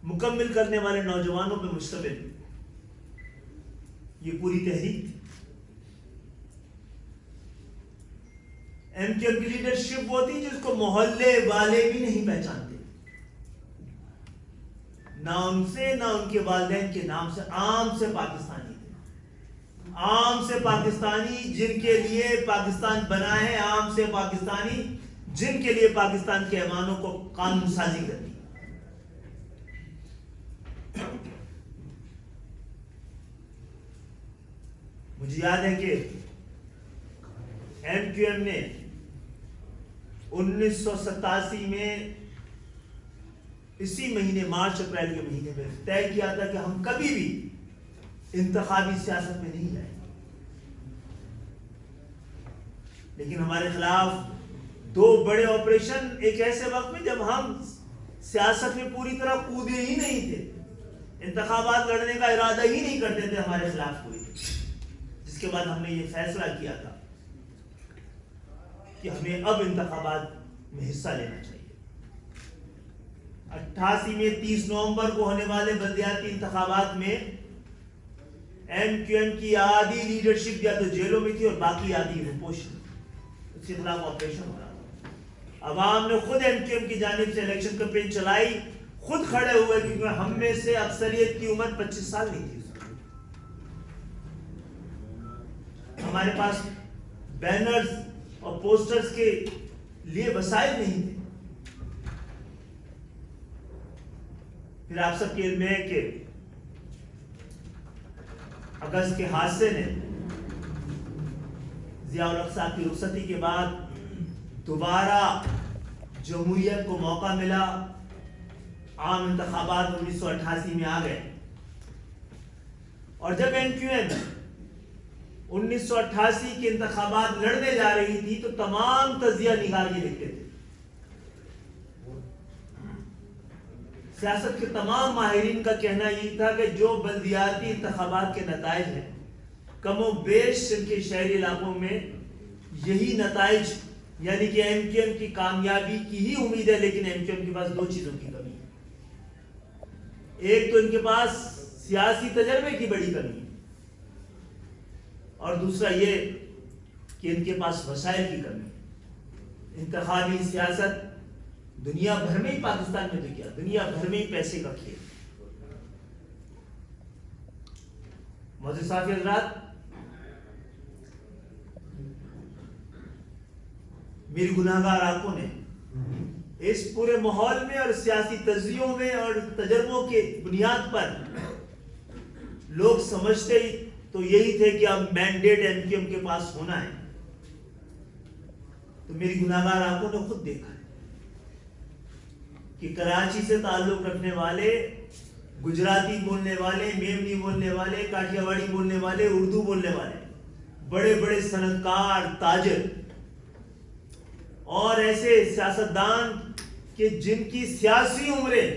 مکمل کرنے والے نوجوانوں پہ مشتمل یہ پوری تحریک تھی۔ ایم کیو ایم کی لیڈرشپ وہ تھی جس کو محلے والے بھی نہیں پہچانتے، نہ ان سے نہ ان کے والدین کے نام سے، عام سے پاکستانی تھے، عام سے پاکستانی جن کے لیے پاکستان بنا ہے، عام سے پاکستانی جن کے لیے پاکستان کے ایوانوں کو قانون سازی کرنی۔ مجھے یاد ہے کہ ایم کیو ایم نے 1987 میں اسی مہینے مارچ اپریل کے مہینے میں طے کیا تھا کہ ہم کبھی بھی انتخابی سیاست میں نہیں جائیں، لیکن ہمارے خلاف دو بڑے آپریشن ایک ایسے وقت میں جب ہم سیاست میں پوری طرح کودے ہی نہیں تھے، انتخابات لڑنے کا ارادہ ہی نہیں کرتے تھے، ہمارے خلاف کوئی، جس کے بعد ہم نے یہ فیصلہ کیا تھا کہ ہمیں اب انتخابات میں حصہ لینا چاہیے۔ 88 میں 30 نومبر کو ہونے والے بلدیاتی انتخابات میں ایم کیو ایم کی آدھی لیڈرشپ یا تو جیلوں میں تھی اور باقی آدھی روپوش میں، اس کے خلاف آپریشن ہو رہا تھا۔ عوام نے خود ایم کیو ایم کی جانب سے الیکشن کمپین چلائی، خود کھڑے ہوئے، کیونکہ ہم میں سے اکثریت کی عمر 25 سال نہیں تھی۔ ہمارے پاس بینرز اور پوسٹرز کے لیے وسائل نہیں تھے۔ پھر آپ سب کے علم ہے کہ اگست کے حادثے نے ضیاء الحق صاحب کی رخصتی کے بعد دوبارہ جمہوریت کو موقع ملا، عام انتخابات 1988 میں آ گئے، اور جب ایم کیو ایم 1988 کے انتخابات لڑنے جا رہی تھی تو تمام تجزیہ نگار یہ لکھتے تھے، سیاست کے تمام ماہرین کا کہنا یہی تھا کہ جو بلدیاتی انتخابات کے نتائج ہیں کم و بیش ان کے شہری علاقوں میں یہی نتائج، یعنی کہ ایم کیو ایم کی کامیابی کی ہی امید ہے، لیکن ایم کیو ایم کے پاس دو چیزوں کی کمی ہے۔ ایک تو ان کے پاس سیاسی تجربے کی بڑی کمی ہے، اور دوسرا یہ کہ ان کے پاس وسائل کی کمی ہے۔ انتخابی سیاست دنیا بھر میں ہی، پاکستان میں تو کیا، دنیا بھر میں ہی پیسے کا کھیل۔ معزز صاحب حضرات، میری گناہگار آنکھوں نے اس پورے ماحول میں اور سیاسی تجزیوں میں اور تجربوں کے بنیاد پر لوگ سمجھتے ہی تو یہی تھے کہ اب مینڈیٹ ایم کیو ایم کے پاس ہونا ہے، تو میری گناہگار آنکھوں نے خود دیکھا کہ کراچی سے تعلق رکھنے والے، گجراتی بولنے والے، میمنی بولنے والے، کاٹھیا واڑی بولنے والے، اردو بولنے والے، بڑے بڑے صنعتکار، تاجر اور ایسے سیاستدان کہ جن کی سیاسی عمریں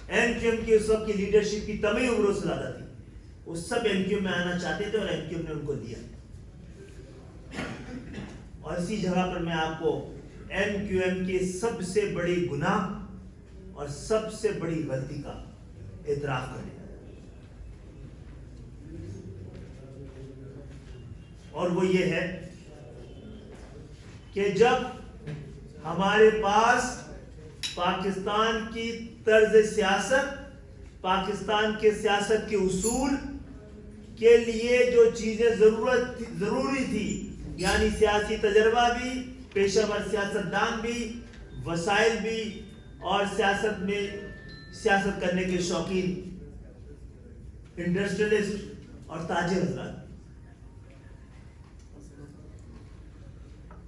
ایم کیو ایم کی اس وقت کی لیڈرشپ کی تمام عمروں سے زیادہ تھی، وہ سب ایم کیو ایم میں آنا چاہتے تھے اور ایم کیو ایم نے ان کو دیا۔ اور اسی جگہ پر میں آپ کو ایم کیو ایم کے سب سے بڑی گناہ اور سب سے بڑی غلطی کا اعتراف کریں، اور وہ یہ ہے کہ جب ہمارے پاس پاکستان کی طرز سیاست، پاکستان کے سیاست کے اصول کے لیے جو چیزیں ضروری تھی، یعنی سیاسی تجربہ بھی، پیشہ ور سیاستدان بھی، وسائل بھی، اور سیاست میں سیاست کرنے کے شوقین انڈسٹریلسٹ اور تاجر حضرات،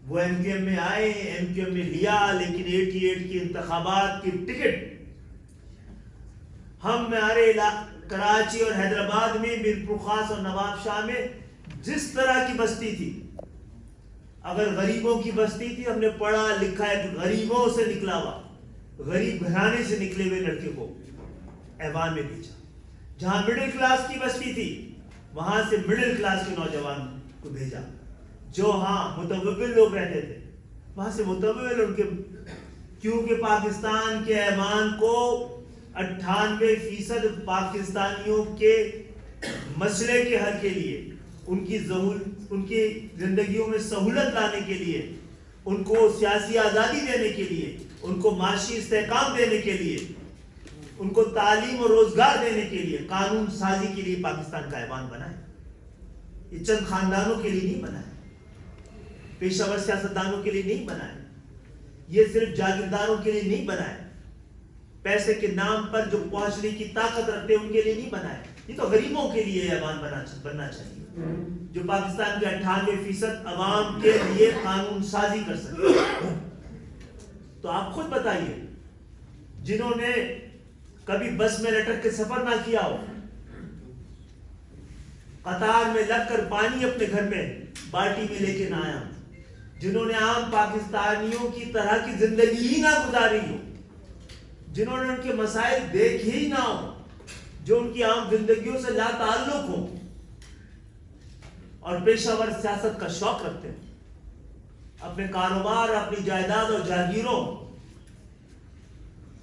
وہ ایم کیو ایم میں آئے، ایم کیو ایم نے لیا، لیکن 88 کی انتخابات کی ٹکٹ ہمارے کراچی اور حیدرآباد میں، میرپور خاص اور نواب شاہ میں جس طرح کی بستی تھی، اگر غریبوں کی بستی تھی، ہم نے پڑھا لکھا ہے کہ غریبوں سے نکلا ہوا، غریب گھرانے سے نکلے ہوئے لڑکے کو ایوان میں بھیجا۔ جہاں مڈل کلاس کی بستی تھی وہاں سے مڈل کلاس کے نوجوان کو بھیجا، جو ہاں متوول لوگ رہتے تھے وہاں سے متوول ان کے، کیونکہ پاکستان کے ایوان کو 98% پاکستانیوں کے مسئلے کے حل کے لیے، ان کی زندگیوں میں سہولت لانے کے لیے، ان کو سیاسی آزادی دینے کے لیے، ان کو معاشی استحکام دینے کے لیے، ان کو تعلیم اور روزگار دینے کے لیے، قانون سازی کے لیے پاکستان کا ایوان بنا ہے۔ یہ چند خاندانوں کے لیے نہیں بنا ہے، پیشہ ور سیاستدانوں کے لیے نہیں بنا ہے، یہ صرف جاگیرداروں کے لیے نہیں بنا ہے، پیسے کے نام پر جو پہنچنے کی طاقت رکھتے ہیں ان کے لیے نہیں بنا ہے، یہ تو غریبوں کے لیے ایوان بننا چاہیے، جو پاکستان کے 98% عوام کے لیے قانون سازی کر سکتے۔ تو آپ خود بتائیے، جنہوں نے کبھی بس میں لٹک کے سفر نہ کیا ہو، قطار میں لگ کر پانی اپنے گھر میں بالٹی میں لے کے نہ آیا ہو، جنہوں نے عام پاکستانیوں کی طرح کی زندگی ہی نہ گزاری ہو، جنہوں نے ان کے مسائل دیکھے ہی نہ ہو، جو ان کی عام زندگیوں سے لا تعلق ہو اور پیشہ ور سیاست کا شوق رکھتے ہیں، اپنے کاروبار، اپنی جائیداد اور جاگیروں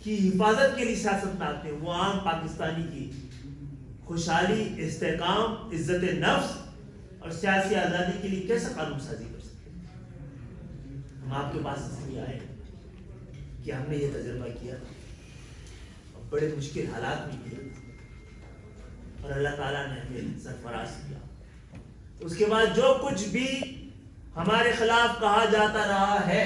کی حفاظت کے لیے سیاست میں آتے ہیں، وہ عام پاکستانی کی خوشحالی، استحکام، عزت نفس اور سیاسی آزادی کے لیے کیسا قانون سازی کر سکتے ہیں؟ ہم آپ کے پاس اس لیے آئے کہ ہم نے یہ تجربہ کیا اور بڑے مشکل حالات میں کیا اور اللہ تعالیٰ نے ہمیں سرفراز کیا۔ اس کے بعد جو کچھ بھی ہمارے خلاف کہا جاتا رہا ہے،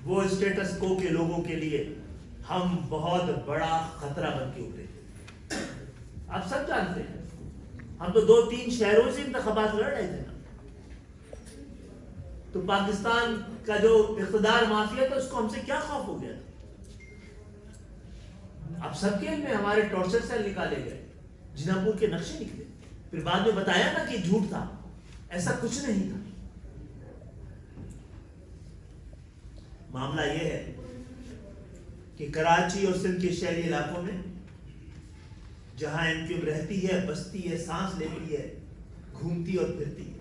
وہ اسٹیٹس کو کے لوگوں کے لیے ہم بہت بڑا خطرہ بن کے ابھرے تھے۔ آپ سب جانتے ہیں، ہم تو 2-3 شہروں سے انتخابات لڑ رہے تھے نا، تو پاکستان کا جو اقتدار مافیا تھا اس کو ہم سے کیا خوف ہو گیا تھا؟ اب سب کے میں ہمارے ٹارچر سیل نکالے گئے، جناح پور کے نقشے نکلے، پھر بعد میں بتایا نا کہ جھوٹ تھا، ایسا کچھ نہیں تھا۔ معاملہ یہ ہے کہ کراچی اور سندھ کے شہری علاقوں میں جہاں ایم کیو ایم رہتی ہے، بستی ہے، سانس لیتی ہے، گھومتی اور پھرتی ہے،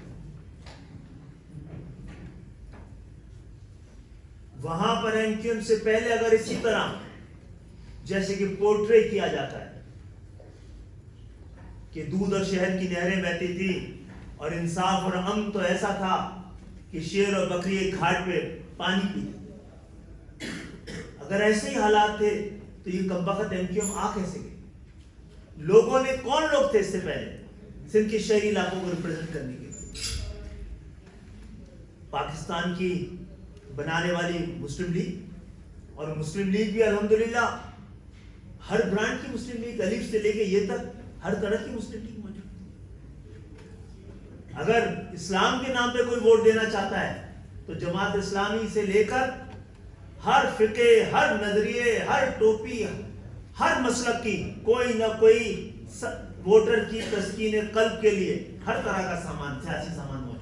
وہاں پر ایم کیو ایم سے پہلے اگر اسی طرح جیسے کہ پورٹرے کیا جاتا ہے کہ دودھ اور شہد کی نہریں بہتی تھی اور انصاف اور امن تو ایسا تھا کہ شیر اور بکری ایک گھاٹ پہ پانی پیتے، اگر ایسے ہی حالات تھے تو یہ کمبخت ایم کیو ایم آ کیسے گئے؟ لوگوں نے کون لوگ تھے اس سے پہلے سندھ کے شہری علاقوں کو ریپرزینٹ کرنے کے لیے؟ پاکستان کی بنانے والی مسلم لیگ، اور مسلم لیگ بھی الحمدللہ ہر برانڈ کی مسلم لیگ، الف سے لے کے یہ تک ہر طرح کی مسلم لیگ موجود ہے۔ اگر اسلام کے نام پہ کوئی ووٹ دینا چاہتا ہے تو جماعت اسلامی سے لے کر ہر فقہ، ہر نظریے، ہر ٹوپی، ہر مسلک کی کوئی نہ کوئی ووٹر کی تسکین قلب کے لیے ہر طرح کا سامان، سیاسی سامان موجود ہے۔